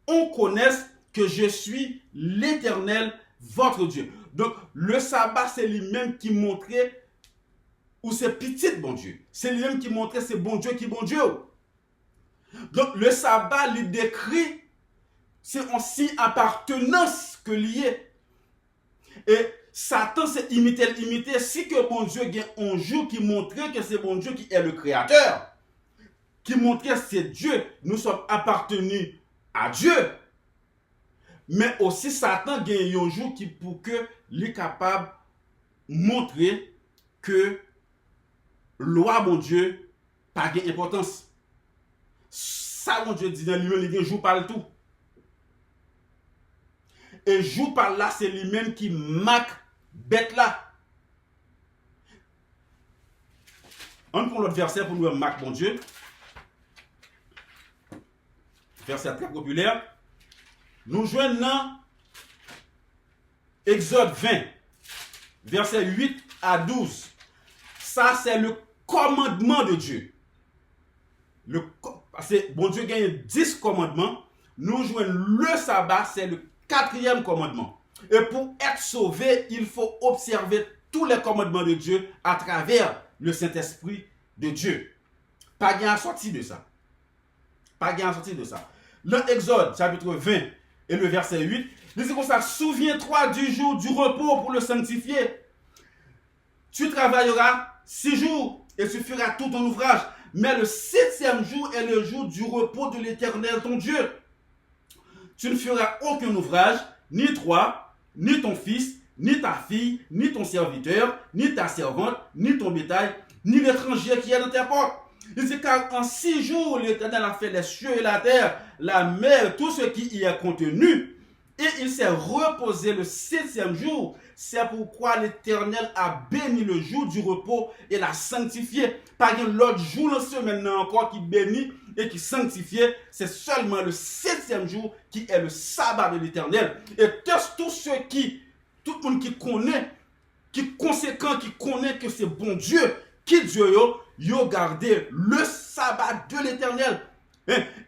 on connaisse que je suis l'Éternel, votre Dieu. Donc, le sabbat, c'est lui-même qui montrait où c'est petit, bon Dieu. C'est lui-même qui montrait c'est bon Dieu qui bon Dieu. Donc, le sabbat lui décrit, c'est aussi appartenance que lié. Et Satan s'est imité. Si que bon Dieu a un jour qui montrait que c'est bon Dieu qui est le créateur, qui montrait que c'est Dieu, nous sommes appartenus à Dieu. Mais aussi Satan a un jour qui pour que lui capable montrer que loi bon Dieu pas d'importance. Ça bon Dieu dit dans lui-même il joue par le tout. Et joue par là, c'est lui-même qui marque bête là. On prend l'autre verset pour nous marquer bon Dieu. Verset très populaire. Nous joignons dans Exode 20, verset 8 à 12. Ça, c'est le commandement de Dieu. Parce que bon Dieu gagne 10 commandements. Nous joignons le sabbat, c'est le 4e commandement. Et pour être sauvé, il faut observer tous les commandements de Dieu à travers le Saint-Esprit de Dieu. Pas gain sorti de ça. Dans Exode, chapitre 20 et le verset 8, il dit comme ça, souviens-toi du jour du repos pour le sanctifier. Tu travailleras 6 jours et tu feras tout ton ouvrage. Mais le 7e jour est le jour du repos de l'Éternel, ton Dieu. Tu ne feras aucun ouvrage, ni toi, ni ton fils, ni ta fille, ni ton serviteur, ni ta servante, ni ton bétail, ni l'étranger qui est dans tes portes. Il dit car en 6 jours, l'Éternel a fait les cieux et la terre, la mer, tout ce qui y est contenu. Et il s'est reposé le 7e jour. C'est pourquoi l'Éternel a béni le jour du repos et l'a sanctifié. Pas l'autre jour de la semaine encore qui bénit et qui sanctifiait. C'est seulement le 7e jour qui est le sabbat de l'Éternel. Et tout le monde qui connaît, qui est conséquent, qui connaît que c'est bon Dieu, qui Dieu yo gardé le sabbat de l'Éternel.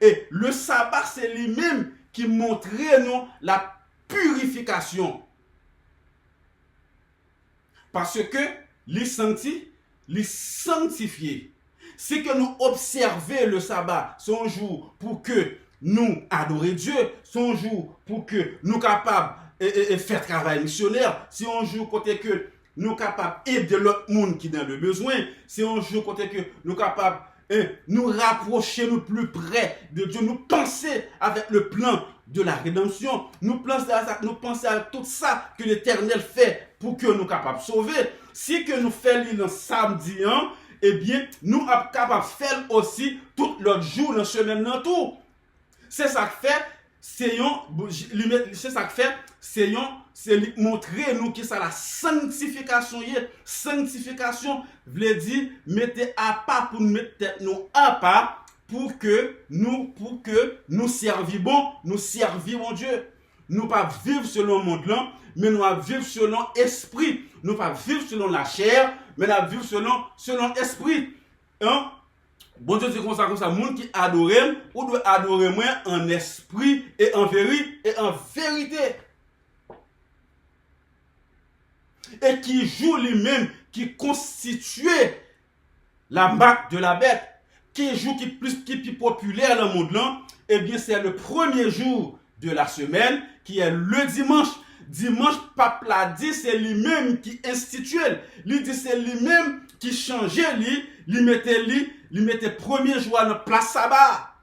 Et le sabbat, c'est lui-même qui montrait nous la purification. Parce que les sanctifiés, c'est que nous observer le sabbat, son jour pour que nous adorer Dieu, son jour pour que nous capables de faire travail missionnaire, si un jour côté que nous capables d'aider l'autre monde qui est dans le besoin. C'est un jour côté que nous capables nous rapprocher nous plus près de Dieu, nous penser avec le plan de la rédemption, nous penser à tout ça que l'Éternel fait pour que nous soyons capables de sauver. Si que nous faisons le samedi, eh bien, nous sommes capables de faire aussi tout l'autre jour dans la semaine dans tout. C'est ça que fait, c'est montrer nous que ça la sanctification. Sanctification veut dire mettez à part pour nous mettre nous à part pour que nous servions bon Dieu. Nous pas vivre selon le monde là, mais nous vivre selon l'esprit. Nous pas vivre selon la chair, mais nous vivre selon l'esprit. Hein? Bon Dieu dit comme ça, monde qui adore, ou doit adorer moi en esprit et en vérité. Et qui joue lui-même, qui constitue la marque de la bête, qui joue qui plus populaire dans le monde là, eh bien c'est le premier jour de la semaine qui est le dimanche. Dimanche, pape l'a dit, c'est lui-même qui institue. Il dit c'est lui-même qui changeait, il mettait premier jour à notre place sabbat.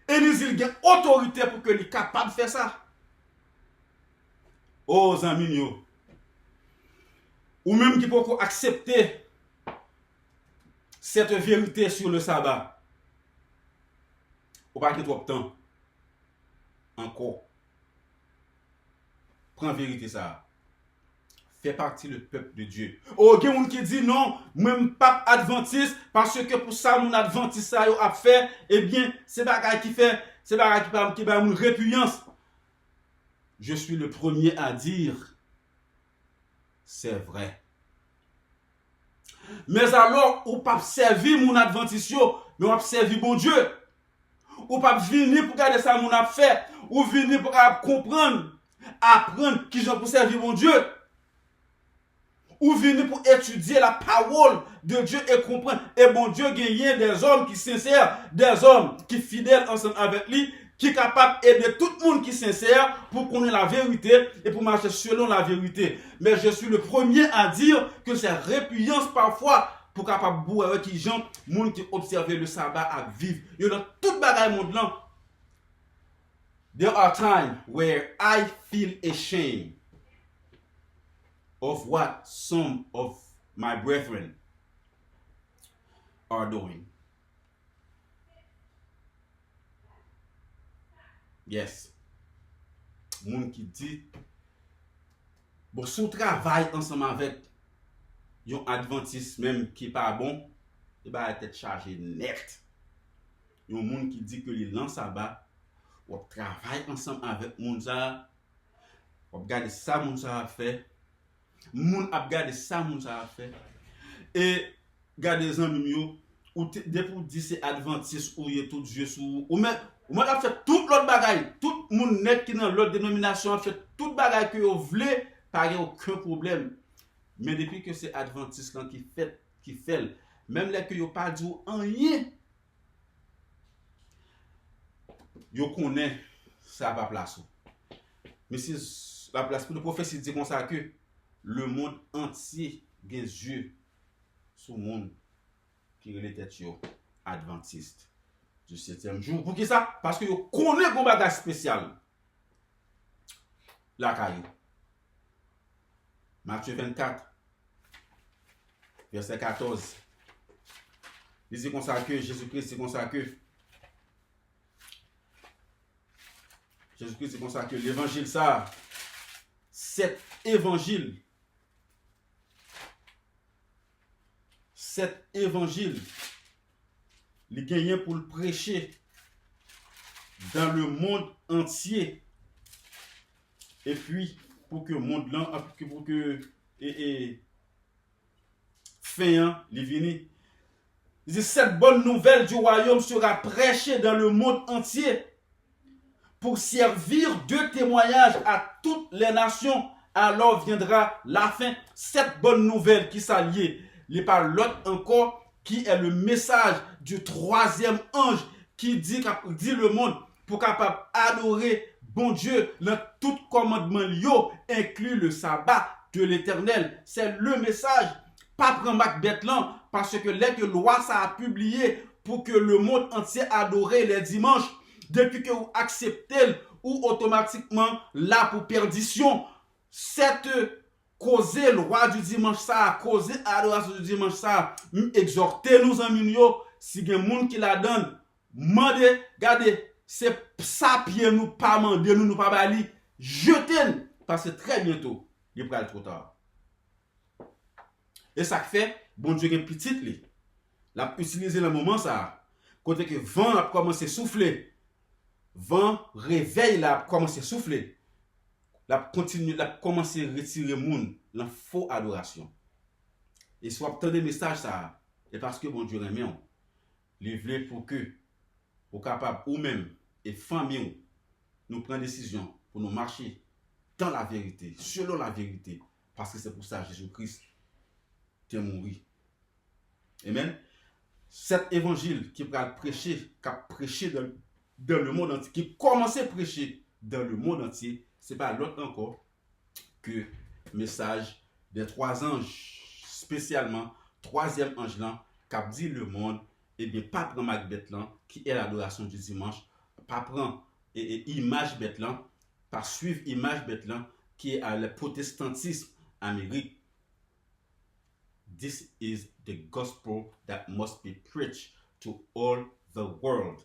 Et il a autorité pour que il capable de faire ça. Oh, amis, ou même qui peut accepter cette vérité sur le sabbat. Ou pas de trop de temps. Encore. Prends vérité ça. Fait partie du peuple de Dieu. Oh, il y a qui dit non, même pas adventiste, parce que pour ça, mon adventiste ça a fait, eh bien, c'est bagaille qui fait, c'est bagaille qui va une répugnance. Je suis le premier à dire, c'est vrai. Mais alors, ou pas servir mon adventiste, mais on servir bon Dieu. Ou pas venir pour garder ça mon affaire, ou venir pour comprendre, apprendre qui j'en pour servir mon Dieu. Ou venir pour étudier la parole de Dieu et comprendre. Et bon Dieu gagne des hommes qui sincères, des hommes qui fidèles ensemble avec lui, qui sont capables d'aider tout le monde qui est sincère pour connaître la vérité et pour marcher selon la vérité. Mais je suis le premier à dire que c'est répugnance parfois pour capable de voir qui gens, monde qui observent le sabbat à vivre. Il y a tout bagaille monde là. There are times where I feel ashamed of what some of my brethren are doing. Yes. Moun qui dit, bon, si on travaille ensemble avec un adventiste même qui n'est pas bon, il va être chargé net. Il y a un monde qui dit que il lance sabbat, on travaille ensemble avec moun ça, on regarde ça moun ça a fait. Moun ap gade ça moun ça a fait et gade les amis ou depuis dit c'est adventiste ou y tout Dieu sous ou même a fait tout l'autre bagaille tout moun net qui dans l'autre dénomination a fait tout bagaille que vous voulez pas aucun problème mais depuis que c'est adventiste là qui fait même les que yo pas dit rien yo connaît ça va place mais si la place pour le prophète dit comme ça que le monde entier a des yeux sur le monde qui était adventiste du 7e jour. Pour qui ça? Parce que vous connaissez un bagage spécial. La caillou. Matthieu 24, verset 14. Il dit comme ça que Jésus-Christ c'est comme ça que Jésus-Christ c'est comme ça que l'évangile ça, cet évangile, il gagne pour le prêcher dans le monde entier. Et puis, pour que le monde là, pour que fin, il vienne. Il dit, cette bonne nouvelle du royaume sera prêchée dans le monde entier pour servir de témoignage à toutes les nations. Alors viendra la fin. Cette bonne nouvelle qui s'allie. Il par l'autre encore qui est le message du troisième ange qui dit le monde pour capable adorer bon Dieu dans tout commandement inclut le sabbat de l'Éternel. C'est le message. Pas prendre Macbeth là, parce que les que loi ça a publié pour que le monde entier adore les dimanches, depuis que vous acceptez ou automatiquement là pour perdition, cette causer loi du dimanche ça, causer adoration du dimanche ça, exhortez nous en minio, si il y a des gens qui la donne, mandez, regardez, c'est ça pied nous pas mandé, nous pas bali, jetez, parce que très bientôt, il va être trop tard. Et ça fait, bon Dieu, une petite li. L'a utilisé le moment ça. Côté que vent a commencé à souffler. Vent réveil là a commencé à souffler. L'a continue, l'a commencé à retirer moun la faux adoration. Et soit tant de messages ça. Et parce que bon Dieu remet on. Il voulait pour que pour capable ou même et famille nous prendre décision pour nous marcher dans la vérité, selon la vérité, parce que c'est pour ça Jésus-Christ est mort. Amen. Cet évangile qui va prêcher, qui a prêché dans le monde entier, qui commence à prêcher dans le monde entier, c'est pas l'autre encore que le message des trois anges, spécialement troisième ange là, qui a dit le monde, et bien pas prendre Macbeth là, qui est l'adoration du dimanche, pas prendre image bête là, pas suivre image bête là, qui est le protestantisme américain. This is the gospel that must be preached to all the world.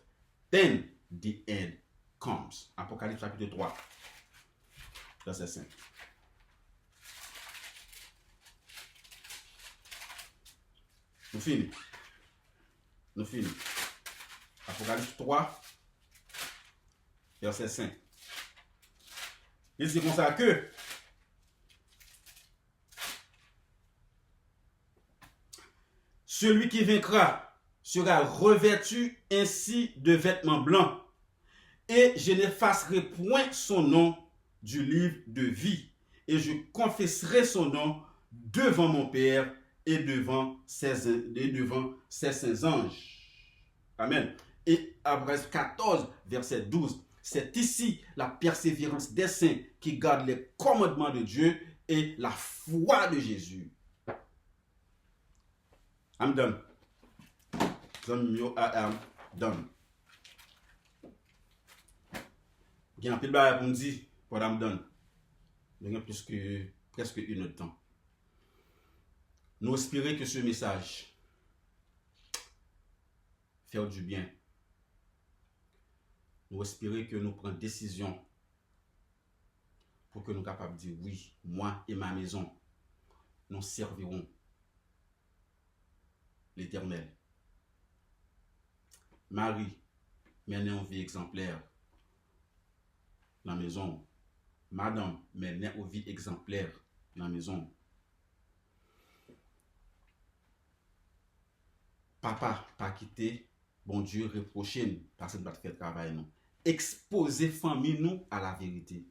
Then the end comes. Apocalypse chapitre 3, verset 5. Nous finissons. Nous finissons. Apocalypse 3, verset 5. Il dit comme ça que celui qui vaincra sera revêtu ainsi de vêtements blancs, et je n'effacerai point son nom du livre de vie, et je confesserai son nom devant mon Père et devant ses saints anges. Amen. Et Hébreux 14, verset 12, c'est ici la persévérance des saints qui gardent les commandements de Dieu et la foi de Jésus. I'm done. I'm done. Il y a un peu de choses pour me dire, pour I'm done. Il y a plus que presque une heure de temps. Nous espérons que ce message fait du bien. Nous espérons que nous prenons décision pour que nous soyons capables de dire oui, moi et ma maison, nous servirons l'Éternel. Marie, menez une vie exemplaire dans la maison. Madame, menez une vie exemplaire dans la maison. Papa, pas quitter, bon Dieu, reprocher parce que nous faire travail nous. Exposer famille nous à la vérité.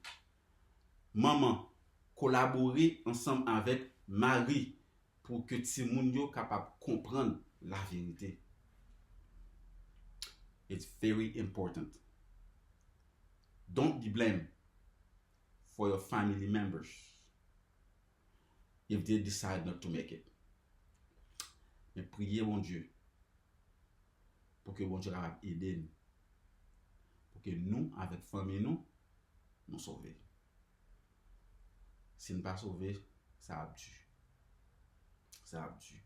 Maman, collaborer ensemble avec Marie pour que Timoun yo capable de comprendre la vérité. It's very important. Don't be blamed for your family members if they decide not to make it. Mais priez mon Dieu pour que bon Dieu capable aider nous. Pour que nous, avec famille nous, nous sauver. Si nous ne pas sauver, ça a dû. Ça a dû.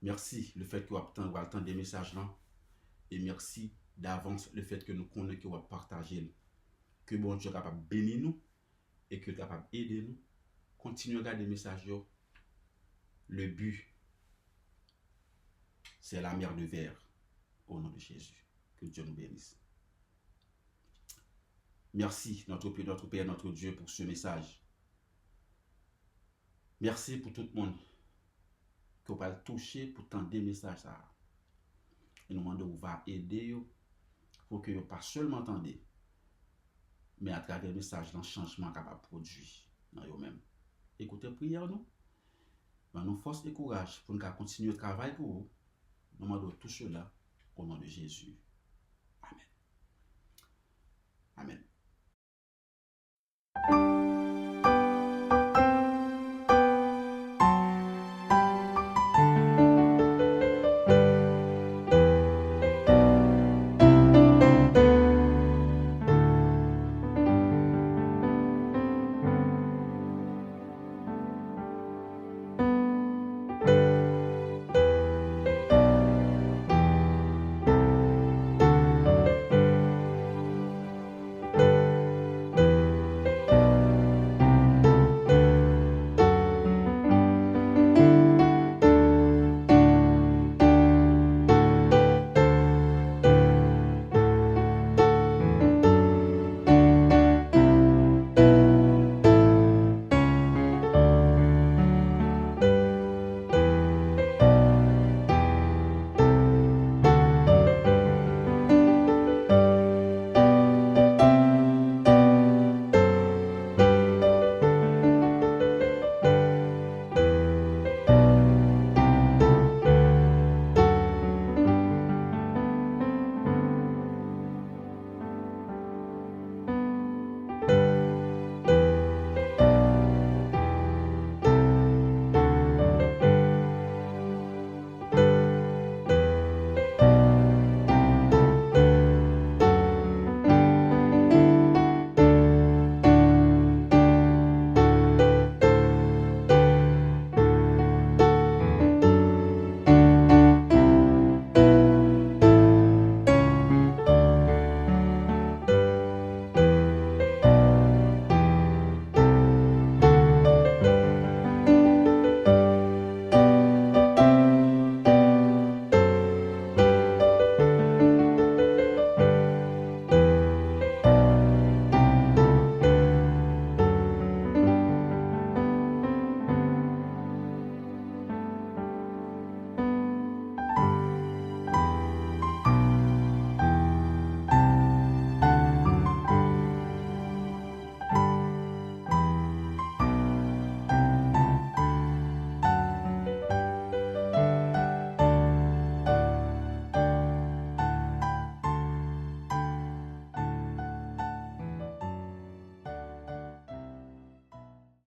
Merci le fait que vous attendez des messages là. Et merci d'avance le fait que nous connaissons que vous partager. Que bon Dieu est capable de bénir nous et que est capable d'aider nous. Continuez à regarder les messages. Le but, c'est la mer de verre. Au nom de Jésus. Que Dieu nous bénisse. Merci notre Père, notre Dieu pour ce message. Merci pour tout le monde qui va le toucher pour tant des messages. Et nous demandons vous va aider pour que vous pas seulement entendez, mais à travers le message, dans le changement capable de produire dans vous-même. Écoutez, prière nous. Nous force et courage pour nous continuer le travail pour vous. Nous demandons tout cela au nom de Jésus. Amen. Amen.